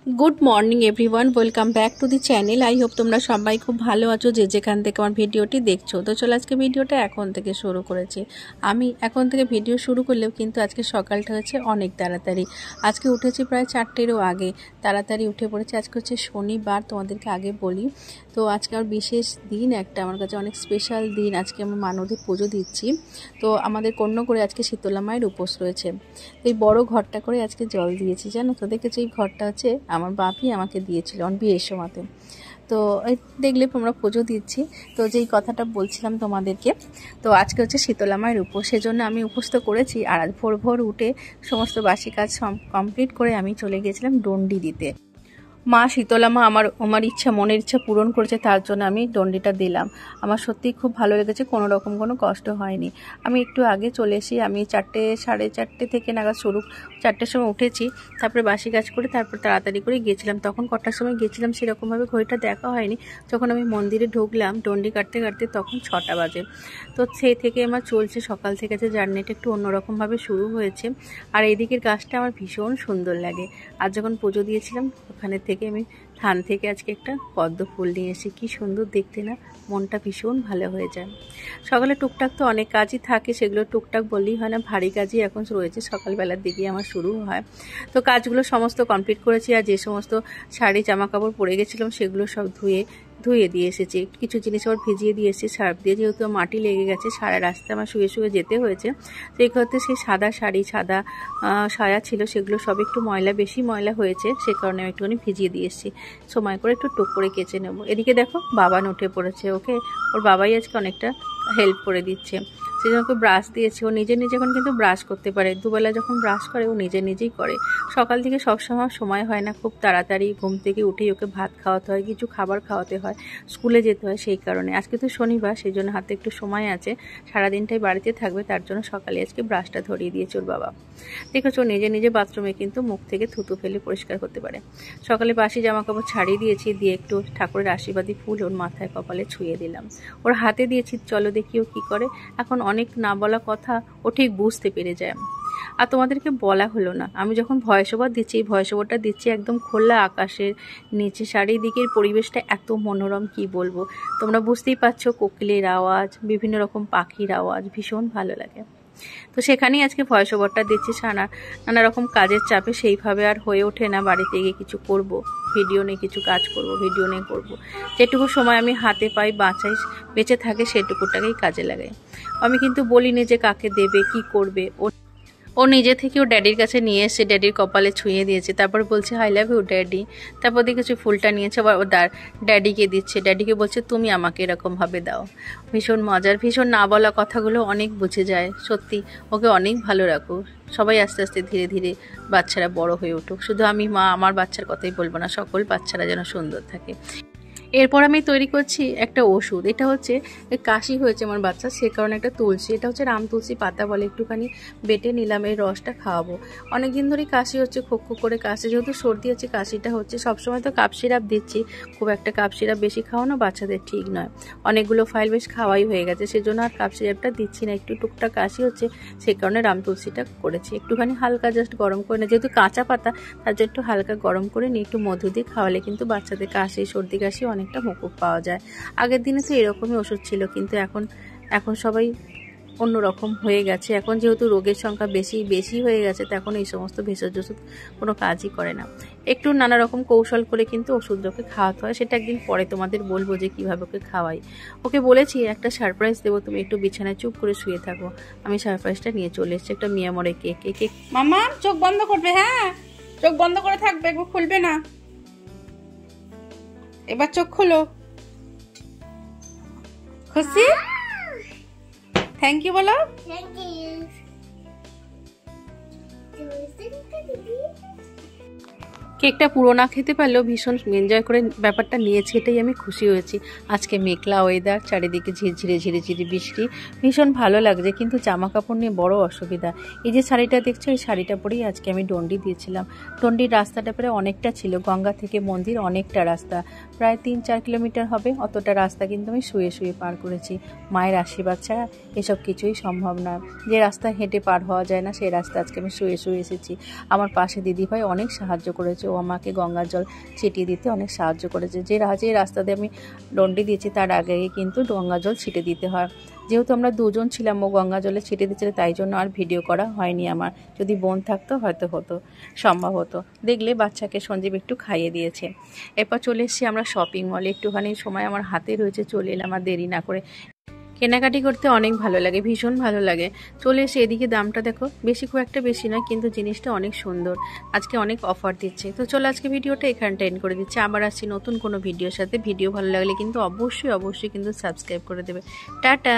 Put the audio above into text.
Good morning everyone, welcome back to the channel. I hope তোমরা সবাই খুব ভালো আছো যে যেখান থেকে আমার ভিডিওটি দেখছো। তো চলো আজকে ভিডিওটা এখন থেকে শুরু করেছি। আমি এখন থেকে ভিডিও শুরু করলেও কিন্তু আজকে সকালটা হচ্ছে অনেক তাড়াতাড়ি। আজকে উঠেছি প্রায় 4টেরও আগে, তাড়াতাড়ি উঠে পড়েছি। আজকে হচ্ছে শনিবার, তোমাদেরকে আগে বলি। তো আজকে আমার বিশেষ দিন একটা, আমার কাছে অনেক স্পেশাল দিন। আজকে আমি মা নদীর পুজো দিচ্ছি। তো আমাদের কন্য করে আজকে শীতলা মায়ের উপোস রয়েছে। এই বড় ঘরটা করে আজকে জল দিয়েছি, জানো তো। দেখেছি এই ঘরটা হচ্ছে আমার বাপি আমাকে দিয়েছিল আমার বিয়ের সময়তে। তো এই দেখলে আমরা পুজো দিচ্ছি। তো যেই কথাটা বলছিলাম তোমাদেরকে, তো আজকে হচ্ছে শীতলা মায়ের উপোস, সেজন্য আমি উপোস তো করেছি। আর আজ ভোর ভোর উঠে সমস্ত বাসি কাজ কমপ্লিট করে আমি চলে গিয়েছিলাম ডন্ডি দিতে। মা শীতলা মা আমার ইচ্ছা, মনের ইচ্ছা পূরণ করেছে, তার জন্য আমি ডন্ডিটা দিলাম। আমার সত্যিই খুব ভালো লেগেছে, কোনো রকম কোনো কষ্ট হয়নি। আমি একটু আগে চলে এসি, আমি 4টে সাড়ে 4টে থেকে নাগাদ শুরু, 4টের সময় উঠেছি। তারপরে বাসি কাজ করে তারপর তাড়াতাড়ি করে গিয়েছিলাম। তখন কটার সময় গিয়েছিলাম সেরকমভাবে ঘড়িটা দেখা হয়নি। যখন আমি মন্দিরে ঢুকলাম ডন্ডি কাটতে কাটতে তখন 6টা বাজে। তো সেই থেকে আমার চলছে সকাল থেকে, যে জার্নিটা একটু অন্যরকমভাবে শুরু হয়েছে। আর এইদিকের গাছটা আমার ভীষণ সুন্দর লাগে। আর যখন পুজো দিয়েছিলাম ওখানে থেকে আমি থান থেকে আজকে একটা পদ্ম ফুল নিয়ে এসে, কি সুন্দর দেখতে না, মনটা ভীষণ ভালো হয়ে যায়। সকালে টুকটাক তো অনেক কাজই থাকে, সেগুলো টুকটাক বললেই হয় না, ভারী কাজই এখন রয়েছে, সকালবেলার দিকে আমার শুরু হয়। তো কাজগুলো সমস্ত কমপ্লিট করেছি। আর যে সমস্ত শাড়ি জামা কাপড় পরে গেছিলাম সেগুলো সব ধুয়ে দিয়ে এসেছি। কিছু জিনিস আবার ভিজিয়ে দিয়ে এসেছি সার্ফ দিয়ে, যেহেতু মাটি লেগে গেছে, সারা রাস্তা আমার শুয়ে শুয়ে যেতে হয়েছে। তো এই ক্ষেত্রে সেই সাদা শাড়ি, সাদা সায়া ছিল, সেগুলো সব একটু বেশি ময়লা হয়েছে, সে কারণে আমি একটুখানি ভিজিয়ে দিয়ে এসেছি। সময় করে একটু টুক করে কেচে নেবো। এদিকে দেখো বাবা উঠে পড়েছে, ওর বাবাই আজকে অনেকটা হেল্প করে দিচ্ছে। সেজন্য ওকে ব্রাশ দিয়েছে, ও নিজে এখন কিন্তু ব্রাশ করতে পারে। দুবেলা যখন ব্রাশ করে ও নিজেই করে। সকাল থেকে সময় হয় না, খুব তাড়াতাড়ি ঘুম থেকে উঠেই ওকে ভাত খাওয়াতে হয়, কিছু খাবার খাওয়াতে হয়, স্কুলে যেতে হয়। সেই কারণে আজকে তো শনিবার, সেই জন্য হাতে একটু সময় আছে, সারাদিনটাই বাড়িতে থাকবে, তার জন্য সকালে আজকে ব্রাশটা ধরিয়ে দিয়েছে ওর বাবা। দেখেছো নিজে বাথরুমে কিন্তু মুখ থেকে থুতু ফেলে পরিষ্কার করতে পারে। সকালে বাসি জামা কাপড় ছাড়িয়ে দিয়েছি, দিয়ে একটু ঠাকুরের আশীর্বাদী ফুল ওর মাথায় কপালে ছুঁয়ে দিলাম, ওর হাতে দিয়েছি। চলো দেখি ও কী করে। এখন অনেক না বলা কথা ও ঠিক বুঝতে পেরে যায়। আর তোমাদেরকে বলা হলো না, আমি যখন ভয়েস ওভার দিচ্ছি, এই ভয়েস ওভারটা দিচ্ছি একদম খোলা আকাশের নিচে, চারিদিকের পরিবেশটা এত মনোরম, কি বলবো। তোমরা বুঝতেই পারছো, কোকিলের আওয়াজ, বিভিন্ন রকম পাখির আওয়াজ, ভীষণ ভালো লাগে। তো সেখানেই আজকে ভয়েস ওভারটা দিচ্ছি। নানা রকম কাজের চাপে সেইভাবে আর হয়ে ওঠে না বাড়িতে গিয়ে কিছু করব, ভিডিও নিয়ে কিছু কাজ করব, ভিডিও নিয়ে করব। যেটুকু সময় আমি হাতে পাই, বেঁচে থাকে, সেটুকুটাকেই কাজে লাগাই। আমি কিন্তু বলিনি যে কাকে দেবে, কি করবে। ও নিজে থেকে ও ড্যাডির কাছে নিয়ে এসে ড্যাডির কপালে ছুঁয়ে দিয়েছে, তারপর বলছে আই লাভ ইউ ড্যাডি। তারপর দেখেছি ফুলটা নিয়েছে, আবার ও ড্যাডিকে দিচ্ছে, ড্যাডিকে বলছে তুমি আমাকে এরকমভাবে দাও। ভীষণ মজার, ভীষণ না বলা কথাগুলো অনেক বুঝে যায়। সত্যি ওকে অনেক ভালো রাখো। সবাই আস্তে আস্তে ধীরে ধীরে বাচ্চারা বড় হয়ে উঠুক। শুধু আমি মা আমার বাচ্চার কথাই বলবো না, সকল বাচ্চারা যেন সুন্দর থাকে। এরপর আমি তৈরি করছি একটা ওষুধ। এটা হচ্ছে কাশি হয়েছে আমার বাচ্চা, সে কারণে একটা তুলসী, এটা হচ্ছে রাম তুলসী পাতা বলে, একটুখানি বেটে নিলাম, এই রসটা খাওয়াবো। অনেকদিন ধরেই কাশি হচ্ছে, খোক করে কাশি, যেহেতু সর্দি আছে কাশিটা হচ্ছে। সবসময় তো কাপ সিরাপ দিচ্ছি, খুব একটা কাপ সিরাপ বেশি খাওয়ানো বাচ্চাদের ঠিক নয়। অনেকগুলো ফাইল বেশ খাওয়াই হয়ে গেছে, সেজন্য আর কাপ সিরাপটা দিচ্ছি না। একটু টুকটাক কাশি হচ্ছে, সেই কারণে রাম তুলসীটা করেছি। একটুখানি হালকা জাস্ট গরম করে নিয়ে, যেহেতু কাঁচা পাতা, তার জন্য একটু হালকা গরম করে নিয়ে একটু মধু দিয়ে খাওয়ালে কিন্তু বাচ্চাদের কাশি, সর্দি কাশি অনেকটা মুকুব পাওয়া যায়। আগের দিনে তো এরকমই ওষুধ ছিল, কিন্তু এখন সবাই অন্যরকম হয়ে গেছে। এখন যেহেতু রোগের সংখ্যা বেশি হয়ে গেছে, তখন এই সমস্ত ভেষজ ওষুধ কোনো কাজই করে না। একটু নানা রকম কৌশল করে কিন্তু ওষুধটাকে খাওয়াতে হয়, সেটা একদিন পরে তোমাদের বলবো যে কীভাবে ওকে খাওয়াই। ওকে বলেছি একটা সারপ্রাইজ দেবো, তুমি একটু বিছানায় চুপ করে শুয়ে থাকো। আমি সারপ্রাইজটা নিয়ে চলে এসেছি, একটা মিয়ামরে কেক। মামা চোখ বন্ধ করবে, হ্যাঁ চোখ বন্ধ করে থাকবে, একবার খুলবে না। এবার চোখ খোলো। খুশি? থ্যাংক ইউ বলো। কেকটা পুরো না খেতে পারলেও ভীষণ এনজয় করে ব্যাপারটা নিয়েছি, এটাই আমি খুশি হয়েছি। আজকে মেঘলা ওয়েদার, চারিদিকে ঝিরঝিরে বৃষ্টি, ভীষণ ভালো লাগছে। কিন্তু জামা কাপড় নিয়ে বড় অসুবিধা। এই যে শাড়িটা দেখছো, এই শাড়িটা পরেই আজকে আমি ডন্ডি দিয়েছিলাম। ডন্ডির রাস্তাটা প্রায় অনেকটা ছিল, গঙ্গা থেকে মন্দির অনেকটা রাস্তা, প্রায় 3-4 কিলোমিটার হবে। অতটা রাস্তা কিন্তু আমি শুয়ে পার করেছি। মায়ের আশীর্বাদ ছাড়া এসব কিছুই সম্ভব না। যে রাস্তা হেঁটে পার হওয়া যায় না, সেই রাস্তা আজকে আমি শুয়ে এসেছি। আমার পাশে দিদিভাই অনেক সাহায্য করেছে, ও আমাকে গঙ্গার জল ছিটিয়ে দিতে অনেক সাহায্য করেছে। যে রাস্তা দিয়ে আমি ডন্ডি দিয়েছি তার আগে কিন্তু গঙ্গা জল ছিটে দিতে হয়। যেহেতু আমরা দুজন ছিলাম, ও গঙ্গা জলে ছিটে দিচ্ছিল, তাই জন্য আর ভিডিও করা হয়নি আমার। যদি বোন থাকতো হয়তো হতো, সম্ভব হতো। দেখলে বাচ্চাকে সঞ্জীব একটু খাইয়ে দিয়েছে। এরপর চলে এসেছি আমরা শপিং মলে। একটুখানি সময় আমার হাতে রয়েছে, চলে এলাম আর দেরি না করে। কেনাকাটি করতে অনেক ভালো লাগে, ভীষণ ভালো লাগে। চলে এসে এদিকে দামটা দেখো, বেশি খুব একটা বেশি নয়, কিন্তু জিনিসটা অনেক সুন্দর। আজকে অনেক অফার দিচ্ছে। তো চলো আজকে ভিডিওটা এখানটা এন্ড করে দিচ্ছি। আবার আসছি নতুন কোনো ভিডিওর সাথে। ভিডিও ভালো লাগলে কিন্তু অবশ্যই কিন্তু সাবস্ক্রাইব করে দেবে। টাটা।